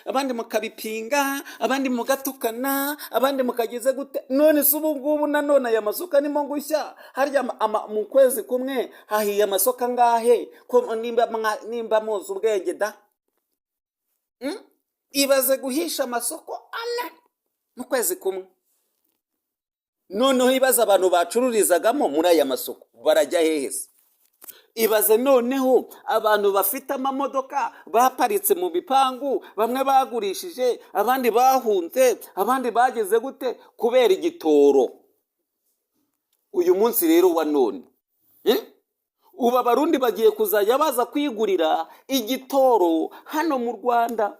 abandi mukabipinga, abandi mugatukana, abandi mukageze gute. None se ubu ngubu nanone aya masoko arimo gushya, harya mu kwezi kumwe hahiye amasoko angahe? Nimba muzi ubwenge da. Ibaze guhisha amasoko ane mu kwezi kumwe. Noneho ibaze abantu bacururizagamo muri aya masoko barajya hehe se? Ibaze noneho abantu bafite amamodoka baparitse mu bipangu, bamwe bagurishije, abandi bahunze, abandi bageze gute kubera igitoro. Uyu munsi rero wa none ubu abarundi bagiye kuzajya baza kwigurira igitoro hano mu Rwanda.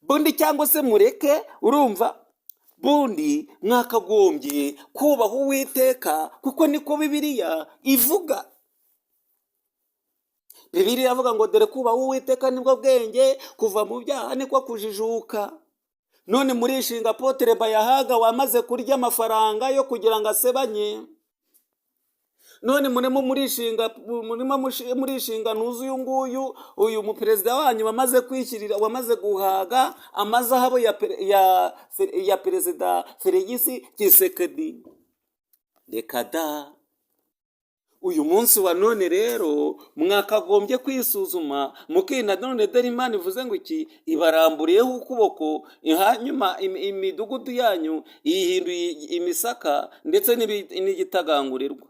Bundi cyangwa se mureke, urumva, bundi mwakagombye kubaha Uwiteka, kuko niko Bibiliya ivuga. Bibiliya avuga ngo dore kubaha Uwiteka nibwo bwenge, kuva mu byaha niko kujijuka. None murishinga Apotre Bayahaga wamaze kurya amafaranga yo kugira ngo asebanye. None murimo murishinga ntuzi uyu nguyu, uyu muperezida wanyu wamaze kwishyirira, wamaze guhaga amazahabu ya perezida Felix Tshisekedi. Reka da. Uyu munsi wa none rero mwakagombye kwisuzuma, mukinda none dore Imana ivuze ngo iki, ibaramburiyeho ukuboko, hanyuma imidugudu yanyu ihinduye imisaka ndetse n'igitagangurirwa.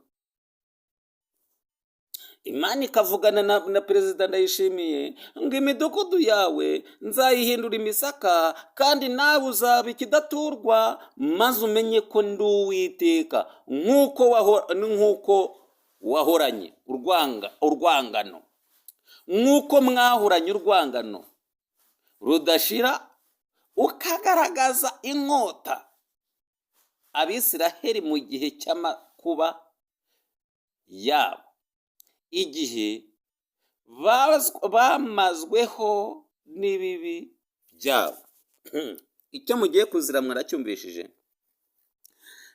Imana ikavugana na perezida Ndayishimiye ngo imidugudu yawe nzayihindura imisaka, kandi nawe uzaba ikidaturwa, maze umenye ko ndi Uwiteka, nk'uko wahoranye urwangano, nk'uko mwahoranye urwangano rudashira, ukagaragaza inkota Abisiraheli mu gihe cy'amakuba yabo, igihe bamazweho n'ibibi byabo. Icyo mugiye kuzira mwaracyumvishije.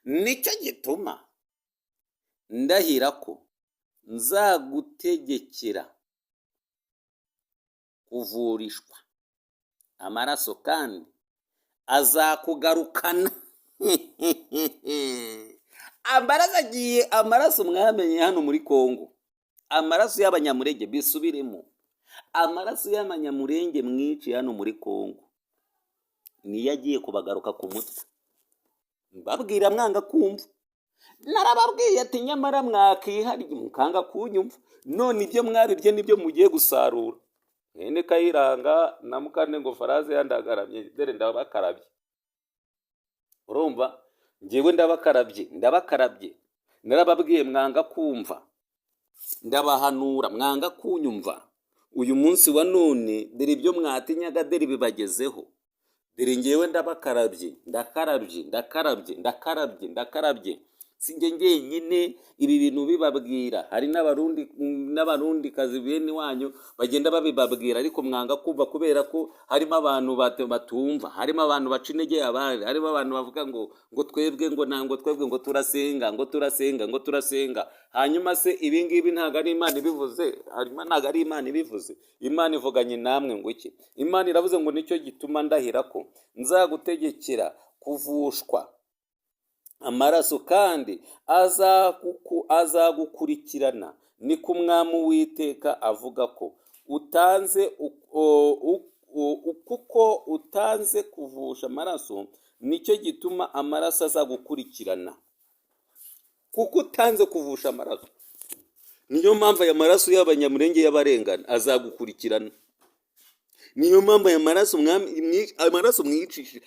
Nicyo gituma ndahira ko nzagutegekera kuvurishwa amaraso, kandi azakugarukana. Amaraso mwamenye hano muri Kongo, amaraso y'abanyamurenge, bisubiremo, amaraso y'abanyamurenge mwiciye hano muri Kongo niyo agiye kubagaruka ku mutwe. Mbabwira mwanga kumva. Narababwiye ati nyamara mwakiharye mukanga kunyumva. None ibyo mwabibye nibyo mugiye gusarura. Mwene Kayiranga na Mukane ngo Faraze yandagaramye, dore ndabakarabye. Urumva, njyewe ndabakarabye. Narababwiye mwanga kumva, ndabahanura mwanga kunyumva. Uyu munsi wa none dore ibyo mwatinyaga dore bibagezeho. Dore njyewe ndakarabye. Sinjye njyenyine ibi bintu bibabwira, hari n'abarundi kazi bene wanyu bagenda babibabwira, ariko mwanga kumva kubera ko harimo abantu batumva, harimo abantu baca intege abandi, harimo abantu bavuga ngo twebwe ngo turasenga. Hanyuma se ibi ngibi ntabwo ari Imana ibivuze? Hanyuma ntabwo ari Imana ibivuze? Imana ivuganye namwe ngo iki? Imana iravuze ngo nicyo gituma ndahira ko nzagutegekera kuvushwa amaraso, kandi azagukurikirana. Niko Umwami Uwiteka avuga ko kuko utanze kuvusha amaraso, nicyo gituma amaraso azagukurikirana. Kuko utanze kuvusha amaraso, niyo mpamvu aya maraso y'abanyamurenge y'abarengana azagukurikirana. Niyo mpamvu aya maraso mwicishije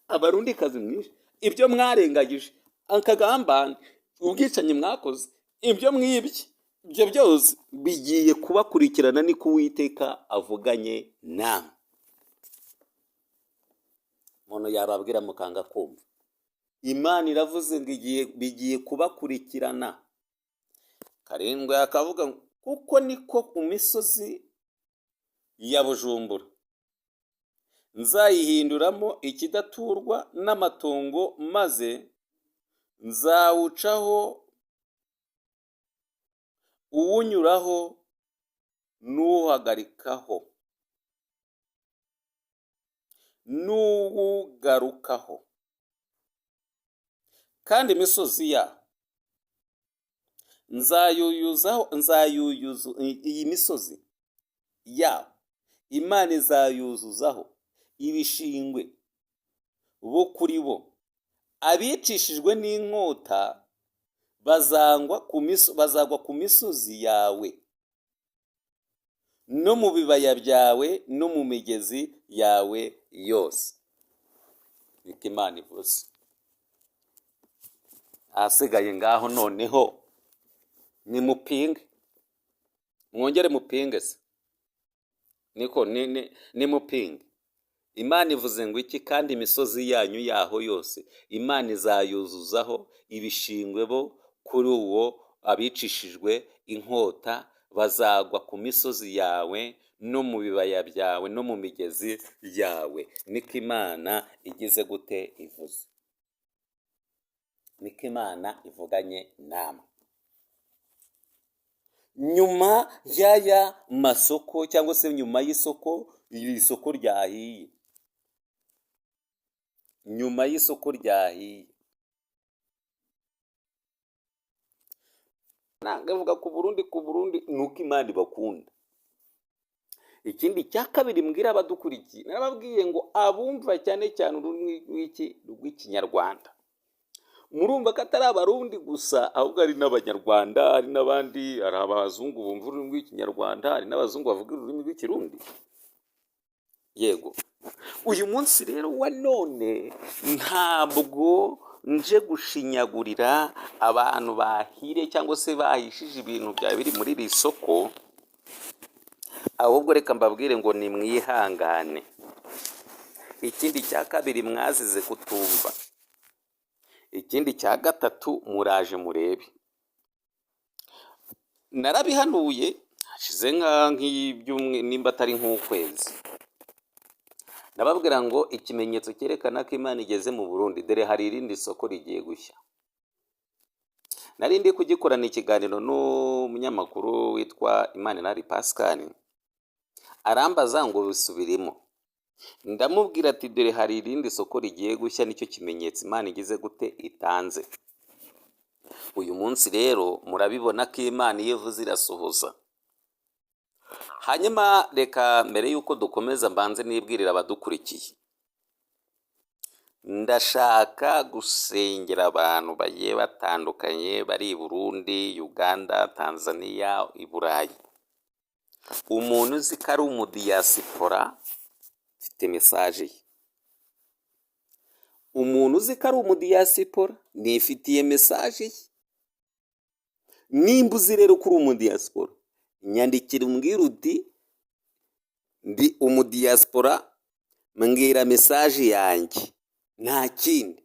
abarundi kazi mwinshi, ibyo mwarengagije, akagambane, ubwicanyi mwakoze, ibyo mwibye, ibyo byose bigiye kubakurikirana. Niko Uwiteka avuganye namwe. Umuntu yababwira mukanga kumva. Imana iravuze ngo bigiye kubakurikirana. Karindwi akavuga ngo kuko niko ku misozi ya Bujumbura nzayihinduramo ikidaturwa n'amatongo, maze nzawucaho uwunyuraho n'uwuhagarikaho n'uwugarukaho, kandi imisozi yaho nzayuyuza iyi misozi yaho Imana izayuzuzaho ibishingwe bo kuri bo, abicishijwe n'inkota bazagwa ku misozi yawe no mu bibaya byawe no mu migezi yawe yose. Niko Imana ivuze. Ahasigaye ngaho noneho nimupinge, mwongere mupinge se, niko nimupinge. Imana ivuze ngo iki? Kandi imisozi yanyu yaho yose Imana izayuzuzaho ibishingwe bo kuri uwo, abicishijwe inkota bazagwa ku misozi yawe no mu bibaya byawe no mu migezi yawe. Niko Imana igize gute? Ivuze. Niko Imana ivuganye namwe. Nyuma y'aya masoko cyangwa se nyuma y'isoko, iri soko ryahiye, nyuma y'isoko ryahiye, nagavuga ku Burundi nuko Imana ibakunda. Ikindi cya kabiri mbwira abadukurikiye, narababwiye ngo abumva cyane cyane ururimi rw'ikinyarwanda, murumva ko atari abarundi gusa, ahubwo ari n'abanyarwanda, hari n'abandi, hari abazungu bumva ururimi rw'ikinyarwanda, hari n'abazungu bavuga ururimi rw'ikirundi. Yego, uyu munsi rero wa none ntabwo nje gushinyagurira abantu bahire cyangwa se bahishije ibintu byaba biri muri iri soko, ahubwo reka mbabwire ngo nimwihangane. Ikindi cya kabiri, mwazize kutumva. Ikindi cya gatatu, muraje murebe. Narabihanuye hashize nk'ibyumwe nimba atari nk'ukwezi, nababwira ngo ikimenyetso cyerekana ko Imana igeze mu Burundi, dore hari irindi soko rigiye gushya. Nari ndi kugikorana ikiganiro n'umunyamakuru witwa Imanirari Pascal, arambaza ngo bisubiremo. Ndamubwira ati dore hari irindi soko rigiye gushya, nicyo kimenyetso Imana igize gute? Itanze. Uyu munsi rero murabibona ko Imana iyo ivuze irasohoza. Hanyuma reka mbere y'uko dukomeza mbanze nibwirira abadukurikiye, ndashaka gusengera abantu bagiye batandukanye bari i Burundi, Uganda, Tanzania, i Burayi. Umuntu uzi ko ari umudiyasipora, mfite mesaje ye. Umuntu uzi ko ari umudiyasipora, nifitiye mesaje ye. Nimba uzi rero ko uri umudiyasipora, nyandikira umbwira uti ndi umudiyasipora, mbwira mesaje yanjye, nta kindi.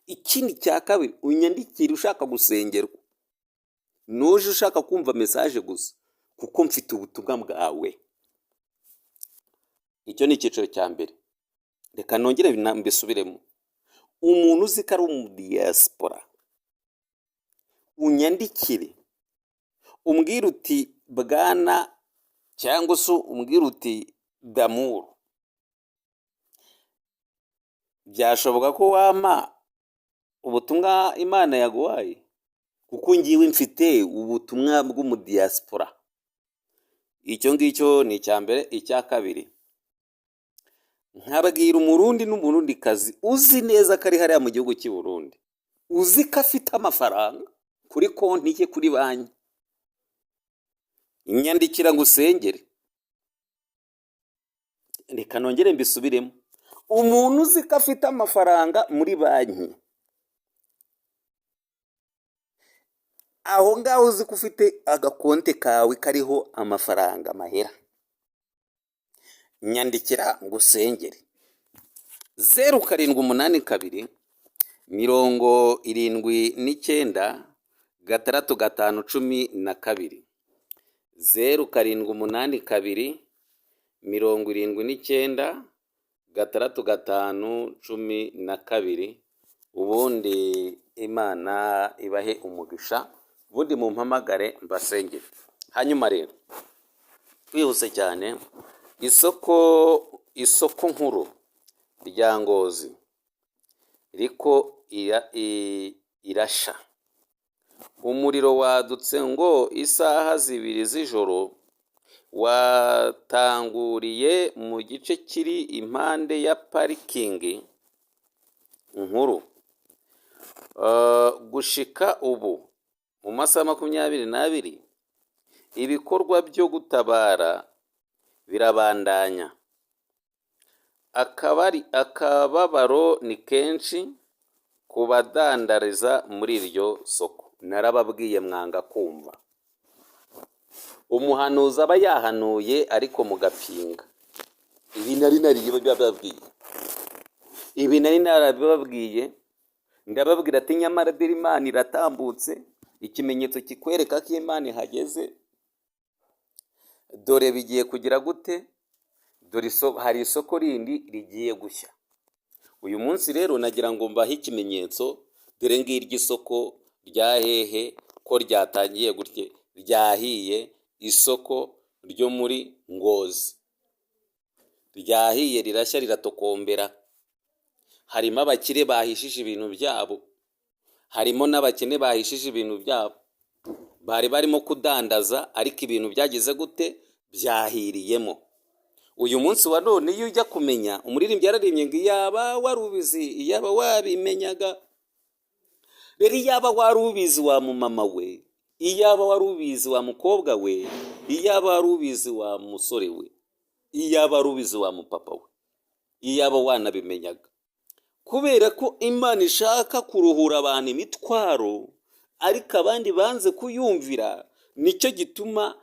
Ikindi cya kabiri, unyandikire ushaka gusengerwa, nuje ushaka kumva mesaje gusa, kuko mfite ubutumwa bwawe. Icyo ni icyiciro cya mbere. Reka nongere mbisubiremo. Umuntu uzi ko ari umudiyasipora, unyandikire umbwira uti bwana, cyangwa se umbwira uti damuru. Byashoboka ko wampa ubutumwa Imana yaguhaye, kuko ngiwe mfite ubutumwa bw'umudiyasipora. Icyo ngicyo ni icya mbere. Icya kabiri, nkabwira umurundi n'umurundikazi uzi neza ko ari hariya mu gihugu cy'i Burundi, uzi ko afite amafaranga kuri konti ye kuri banki, inyandikira ngo usengere. Reka nongere mbisubiremo. Umuntu uzi ko afite amafaranga muri banki, aho ngaho uzi ko ufite agakonte kawe kariho amafaranga mahera, nyandikira ngo usengere. 0782 79 6512, 0782 79 6512. Ubundi Imana ibahe umugisha ubundi mumpamagare mbasengere. Hanyuma rero twihuse cyane, isoko nkuru rya Ngozi riko irasha. Umuriro wadutse ngo isaha 2 z'ijoro, watanguriye mu gice kiri impande ya parikingi nkuru. Gushika ubu mu masaha 22 ibikorwa byo gutabara birabandanya. Akababaro ni kenshi ku badandariza muri iryo soko. Narababwiye mwanga kumva. Umuhanuzi aba yahanuye ariko mugapinga. Ibi nari narabibabwiye. Ndababwira ati nyamara dore Imana iratambutse, ikimenyetso kikwereka ko Imana ihageze. Dore bigiye kugira gute? Dore hari isoko rindi rigiye gushya. Uyu munsi rero nagira ngo mbahe ikimenyetso. Dore ngiryo isoko rya hehe ko ryatangiye gutye, ryahiye. Isoko ryo muri Ngozi ryahiye, rirashya, riratokombera. Harimo abakire bahishije ibintu byabo, harimo n'abakene bahishije ibintu byabo. Bari barimo kudandaza ariko ibintu byageze gute? Byahiriyemo. Uyu munsi wa none iyo ujya kumenya, umuririmbyi yararimbye ngo iyaba warubizi, iyaba wabimenyaga. Rero iyaba warubizi wa mumama we, iyaba warubizi wa mukobwa we, iyaba warubizi wa musore we, iyaba warubizi wa mupapa we, iyaba wanabimenyaga. Kubera ko Imana ishaka kuruhura abantu imitwaro, ariko abandi banze kuyumvira, nicyo gituma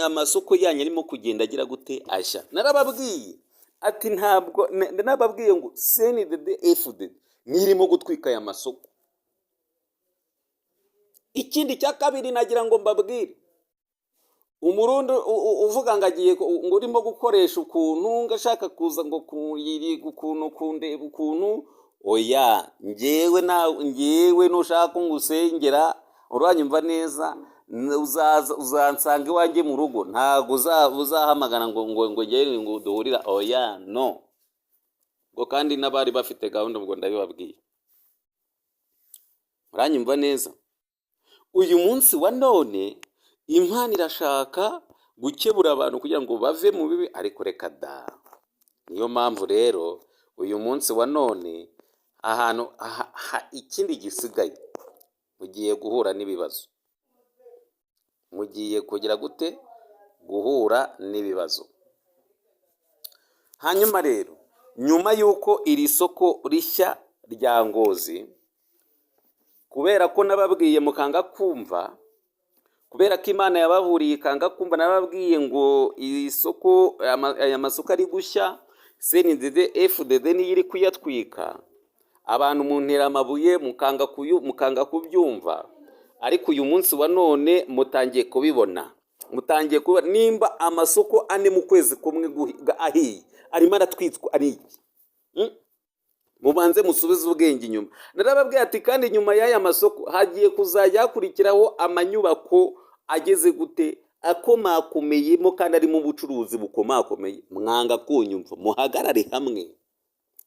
amasoko yanyu arimo kugenda agira gute? Ashya. Narababwiye ati ntabwo, nababwiye ngo CNDD-FDD nirimo gutwika aya masoko. Ikindi cya kabiri nagira ngo mbabwire, umurundi uvuga ngo agiye ngo urimo gukoresha ukuntu ngashaka kuza ngo kundeba ukuntu. Oya, ngewe nushaka ngusengera uranyumva neza, uzansanga iwanjye mu rugo. Ntago uzahamagana ngo ngewe ngo duhurira. Oya, no. Ngo kandi n'abari bafite gahunda ngo ndabibabwiye. Uranyumva neza? Uyu munsi wa none Imana irashaka gukebura abantu kugira ngo bave mu bibi, ariko reka da. Niyo mpamvu rero uyu munsi wa none ahantu ikindi gisigaye, mugiye guhura n'ibibazo. Mugiye kugira gute? Guhura n'ibibazo. Hanyuma rero, nyuma yuko iri soko rishya rya Ngozi, kubera ko nababwiye mukanga kumva, kubera ko Imana yababuriye ikanga kumva, nababwiye ngo iri soko, aya masoko ari gushya, CNDD-FDD niyo iri kuyatwika. Abantu muntera amabuye mukanga kubyumva, ariko uyu munsi wa none mutangiye kubibona. Mutangiye kuba nimba amasoko ane mu kwezi kumwe ahiye, arimo aratwitswa ari iki? Mubanze musubize ubwenge inyuma. Narababwiye ati kandi nyuma y'aya masoko hagiye kuzajya hakurikiraho amanyubako ageze gute? Akomakomeyemo kandi ari mu bucuruzi bukomakomeye. Mwanga kunyumva, muhagarare hamwe.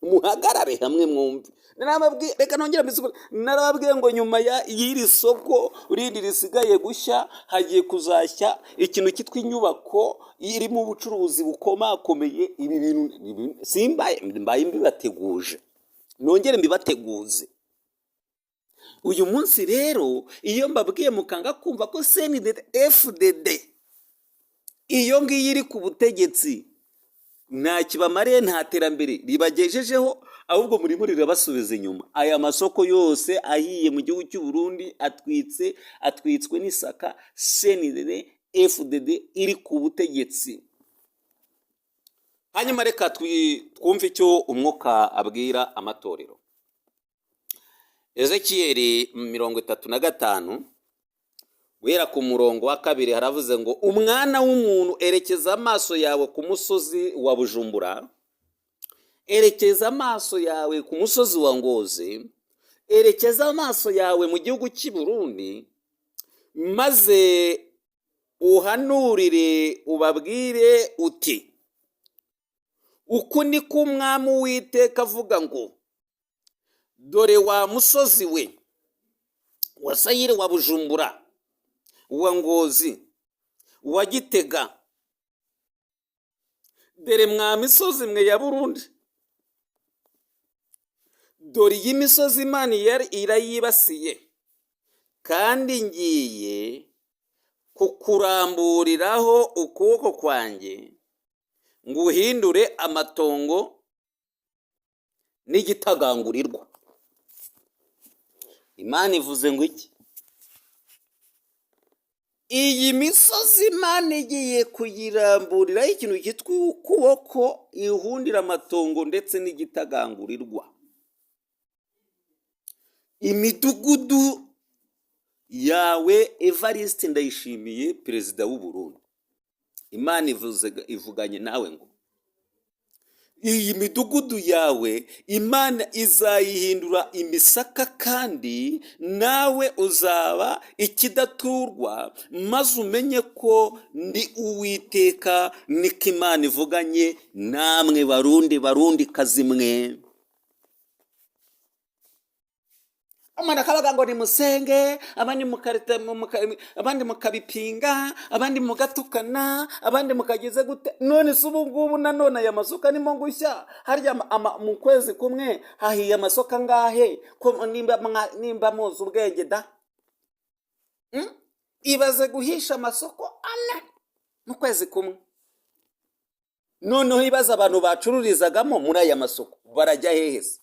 Muhagarare hamwe mwumve. Narababwiye, reka nongera mbisubire. Narababwiye ngo nyuma y'iri soko rindi risigaye gushya, hagiye kuzashya ikintu cyitwa inyubako iri mu bucuruzi bukomakomeye. Ibi bintu simbaye mbibateguje, nongere mbibateguze. Uyu munsi rero iyo mbabwiye mukanga kumva ko CNDD-FDD iyo ngiyo iri ku butegetsi nta kibamariye, nta terambere ribagejejeho, ahubwo murimo rirabasubiza inyuma. Aya masoko yose ahiye mu gihugu cy'u Burundi atwitswe n'isaka CNDD-FDD iri ku butegetsi. Hanyuma reka twumve icyo umwuka abwira amatorero. Ezekiyeli 35 guhera ku murongo wa 2 haravuze ngo umwana w'umuntu erekeza amaso yawe ku musozi wa Bujumbura, erekeza amaso yawe ku musozi wa Ngozi, erekeza amaso yawe mu gihugu cy'i Burundi, maze uhanurire ubabwire uti uku ni ko umwami Uwiteka avuga ngo dore wa musozi we wa Sayiri, wa Bujumbura, wa Ngozi, wa Gitega, dore mwa misozi mwe ya Burundi, dore iyi misozi Imana irayibasiye, kandi ngiye kukuramburiraho ukuboko kwanjye ngo uhindure amatongo n'igitagangurirwa. Imana ivuze ngo iki? Iyi misozi Imana igiye kuyiramburiraho ikintu cyitwa ukuboko, ihundira amatongo ndetse n'igitagangurirwa. Imidugudu yawe Evariste Ndayishimiye, perezida w'u Burundi, Imana ivuganye nawe ngo iyi midugudu yawe Imana izayihindura imisaka, kandi nawe uzaba ikidaturwa, maze umenye ko ndi Uwiteka, niko Imana ivuganye namwe Barundikazi mwe. Amana akabaga ngo nimusenge, abandi mukabipinga, abandi mugatukana, abandi mukageze gute. None se ubu ngubu nanone aya masoko nimo ngushya, harya mu kwezi kumwe hahiye amasoko angahe? Ko nimba muzi ubwenge da? Ibaze guhisha amasoko ane mu kwezi kumwe. Noneho ibaze abantu bacururizagamo muri aya masoko barajya hehe se?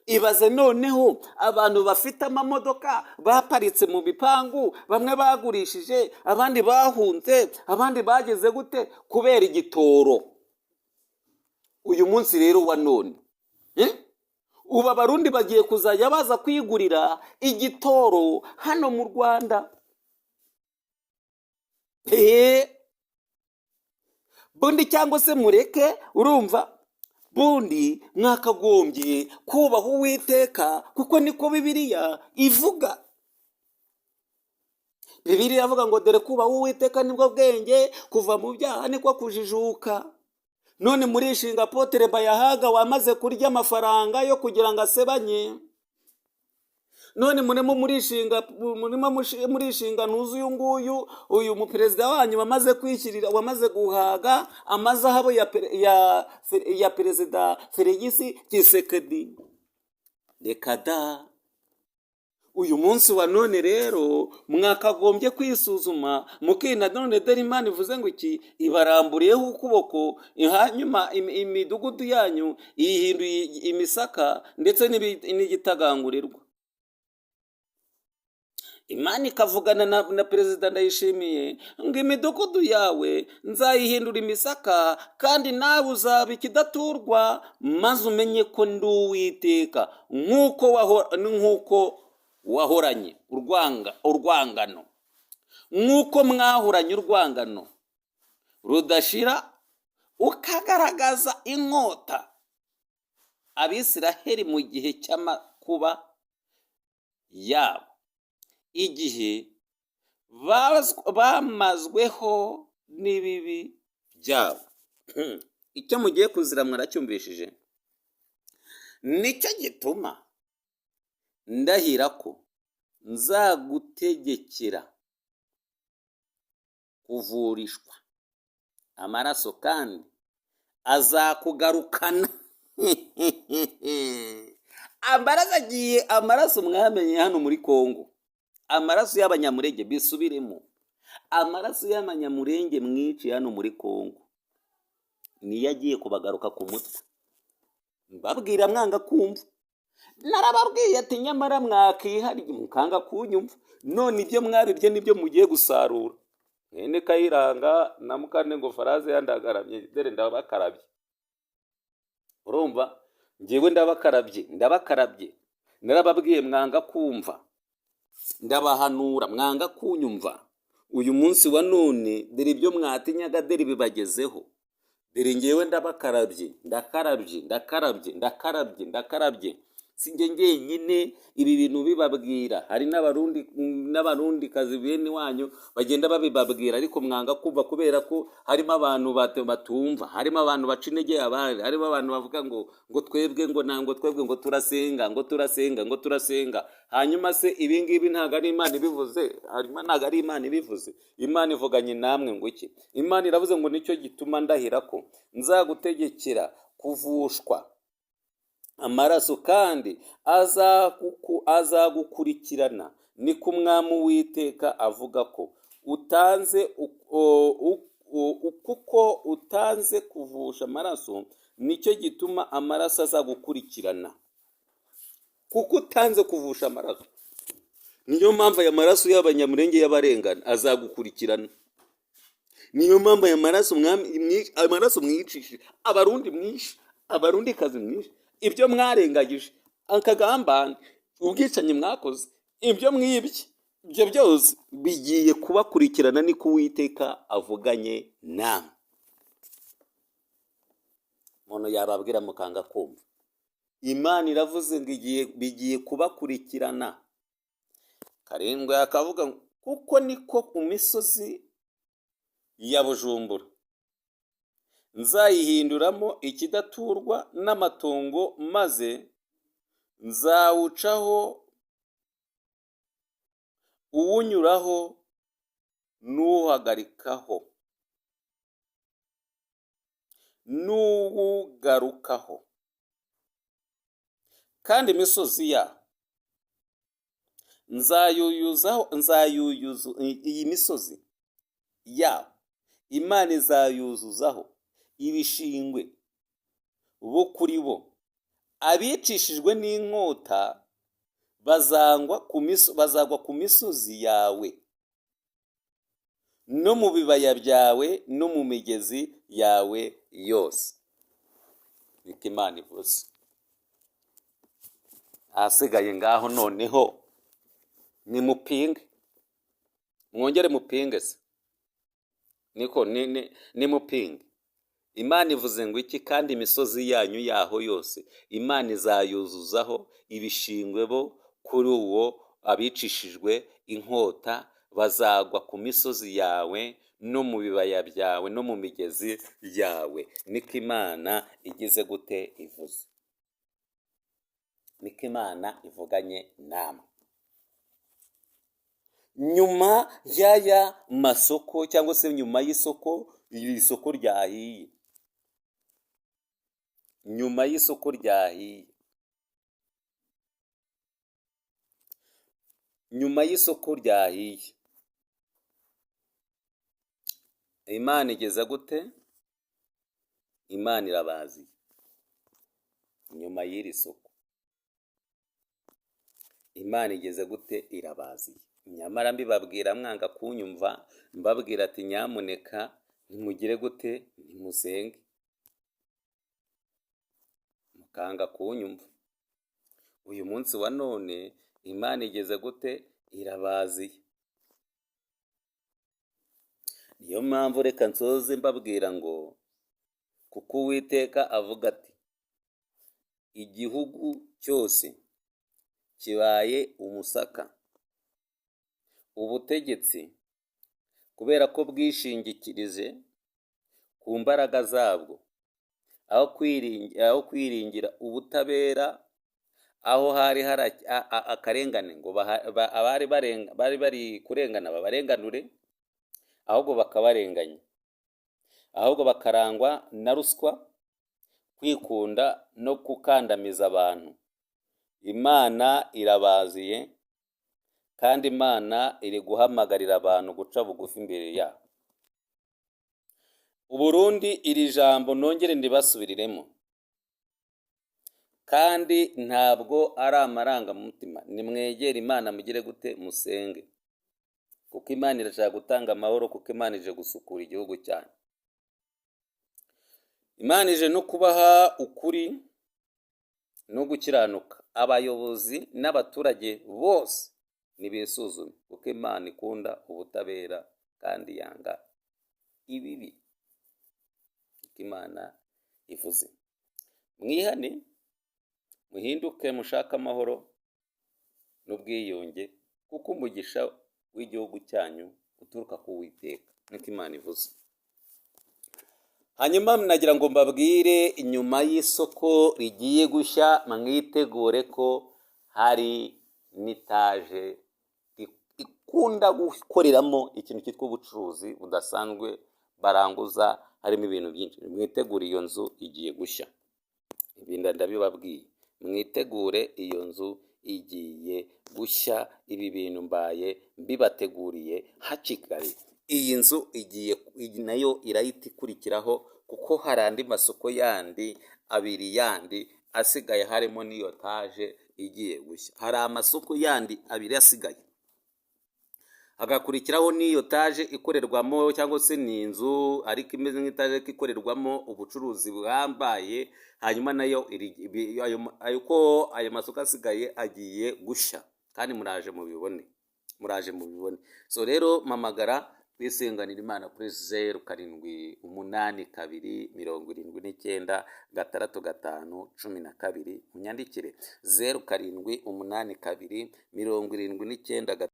Ibaze noneho abantu bafite amamodoka baparitse mu bipangu, bamwe bagurishije, abandi bahunze, abandi bageze gute kubera igitoro. Uyu munsi rero wa none ubu Abarundi bagiye kuzajya baza kwigurira igitoro hano mu Rwanda. Bundi cyangwa se mureke, urumva, bundi mwakagombye kubaha Uwiteka, kuko niko Bibiliya ivuga. Bibiliya iravuga ngo dore kubaha Uwiteka nibwo bwenge, kuva mu byaha niko kujijuka. None murishinga Apotre Bayahaga wamaze kurya amafaranga yo kugira ngo asebanye. None murimo murishinga ntuzi uyu nguyu, uyu muperezida wanyu wamaze kwishyirira, wamaze guhaga amazahabu ya perezida Felix Tshisekedi. Reka da! Uyu munsi wa none rero mwakagombye kwisuzuma, mukina none dore Imana ivuze ngo iki? Ibaramburiyeho ukuboko, hanyuma imidugudu yanyu ihinduye imisaka ndetse n'igitagangurirwa. Imana ikavugana na perezida Ndayishimiye ngo imidugudu yawe nzayihindura imisaka, kandi nawe uzaba ikidaturwa, maze umenye ko ndi Uwiteka, nk'uko wahoranye urwangano, nk'uko mwahoranye urwangano rudashira, ukagaragaza inkota Abisiraheli mu gihe cy'amakuba yabo, igihe bamazweho n'ibibi byabo. Icyo mugiye kuzira mwaracyumvishije. Nicyo gituma ndahira ko nzagutegekera kuvurishwa amaraso, kandi azakugarukana. Amaraso mwamenye hano muri Kongo, amaraso y'abanyamurenge, bisubiremo, amaraso y'abanyamurenge mwiciye hano muri Kongo niyo agiye kubagaruka ku mutwe. Mbabwira mwanga kumva. Narababwiye ati nyamara mwakihariye mukanga kunyumva. None ibyo mwabibye nibyo mugiye gusarura. Mwene Kayiranga na Mukane ngo Faraze yandagaramye, dore ndabakarabye. Urumva, njyewe ndabakarabye. Narababwiye mwanga kumva, ndabahanura mwanga kunyumva. Uyu munsi wa none dore ibyo mwatinyaga dore bibagezeho. Dore njyewe ndabakarabye, ndakarabye. sinjye njyenyine ibi bintu bibabwira, hari n'abarundi kazi bene wanyu bagenda babibabwira, ariko mwanga kumva kubera ko harimo abantu batumva, harimo abantu baca intege abandi, harimo abantu bavuga ngo twebwe ngo turasenga. Hanyuma se ibi ngibi ntabwo ari Imana ibivuze? Ntabwo ari Imana ibivuze. Imana ivuganye namwe ngo iki? Imana iravuze ngo nicyo gituma ndahira ko nzagutegekera kuvushwa amaraso kandi azagukurikirana, niko Umwami Uwiteka avuga ko kuko utanze kuvusha amaraso, nicyo gituma amaraso azagukurikirana. Kuko utanze kuvusha amaraso, niyo mpamvu aya maraso y'abanyamurenge y'abarengana azagukurikirana. Niyo mpamvu aya maraso mwicishije abarundi mwinshi, abarundi kazi mwinshi, ibyo mwarengagije, akagambane, ubwicanyi mwakoze, ibyo mwibye, ibyo byose bigiye kubakurikirana, niko Uwiteka avuganye namwe. Umuntu yababwira mukanga kumva. Imana iravuze ngo bigiye kubakurikirana. Karindwi akavuga kuko niko ku misozi ya Bujumbura nzayihinduramo ikidaturwa n'amatongo, maze nzawucaho uwunyuraho n'uwuhagarikaho n'uwugarukaho, kandi imisozi ya iyi misozi ya Imana izayuzuzaho ibishingwe bo kuri bo, abicishijwe n'inkota bazagwa ku misozi yawe no mu bibaya byawe no mu migezi yawe yose. Niko Imana ivuze. Ahasigaye ngaho noneho nimupinge, mwongere mupinge se, niko nimupinge. Imana ivuze ngo iki? Kandi imisozi yanyu yaho yose Imana izayuzuzaho ibishingwe bo kuri uwo, abicishijwe inkota bazagwa ku misozi yawe no mu bibaya byawe no mu migezi yawe. Niko Imana igize gute? Ivuze. Niko Imana ivuganye namwe. Nyuma y'aya masoko, cyangwa se nyuma y'isoko, iri soko ryahiye, nyuma y'isoko ryahiye, nyuma y'isoko ryahiye, Imana igeza gute? Imana irabaziye. Nyuma y'iri soko Imana igeze gute? Irabaziye. Nyamara mbibabwira mwanga kunyumva, mbabwira ati nyamuneka nimugire gute? Nimusenge. Mukanga kunyumva. Uyu munsi wa none Imana igeze gute? Irabaziye. Niyo mpamvu reka nsoze mbabwira ngo kuko Uwiteka avuga ati igihugu cyose kibaye umusaka, ubutegetsi kubera ko bwishingikirije ku mbaraga zabwo, aho kwiringira ubutabera, aho hari akarengane ngo abari bari kurengana babarenganure, ahubwo bakabarenganya, ahubwo bakarangwa na ruswa, kwikunda no gukandamiza abantu. Imana irabaziye, kandi Imana iri guhamagarira abantu guca bugufi imbere yabo. Uburundi, iri jambo nongere ndibasubiriremo, kandi ntabwo ari amarangamutima. Nimwegere Imana mugire gute? Musenge, kuko Imana irashaka gutanga amahoro, kuko Imana ije gusukura igihugu cyanyu. Imana ije no kubaha ukuri no gukiranuka. Abayobozi n'abaturage bose nibisuzume, kuko Imana ikunda ubutabera kandi yanga ibibi. Kuko Imana ivuze. Mwihane, muhinduke mushake amahoro n'ubwiyunge, kuko umugisha w'igihugu cyanyu uturuka ku Uwiteka, niko Imana ivuze. Hanyuma nagira ngo mbabwire, inyuma y'isoko rigiye gushya mwitegure ko hari n'itaje ikunda gukoreramo ikintu cyitwa ubucuruzi budasanzwe, baranguza harimo ibintu byinshi. Mwitegure, iyo nzu igiye gushya. Ibi ndabibabwiye, mwitegure, iyo nzu igiye gushya. Ibi bintu mbaye mbibateguriye hakiri. Iyi nzu igiye nayo irahita ikurikiraho, kuko hari andi masoko yandi abiri yandi asigaye, harimo n'iyo taje igiye gushya. Hari amasoko yandi abiri asigaye, hagakurikiraho n'iyo taje ikorerwamo, cyangwa se ni inzu ariko imeze nk'itaje ikorerwamo ubucuruzi buhambaye. Hanyuma nayo ayo masoko asigaye agiye gushya, kandi muraje mubibone. So rero mpamagara twisenganira Imana kuri 0782796512, munyandikire 0782796512.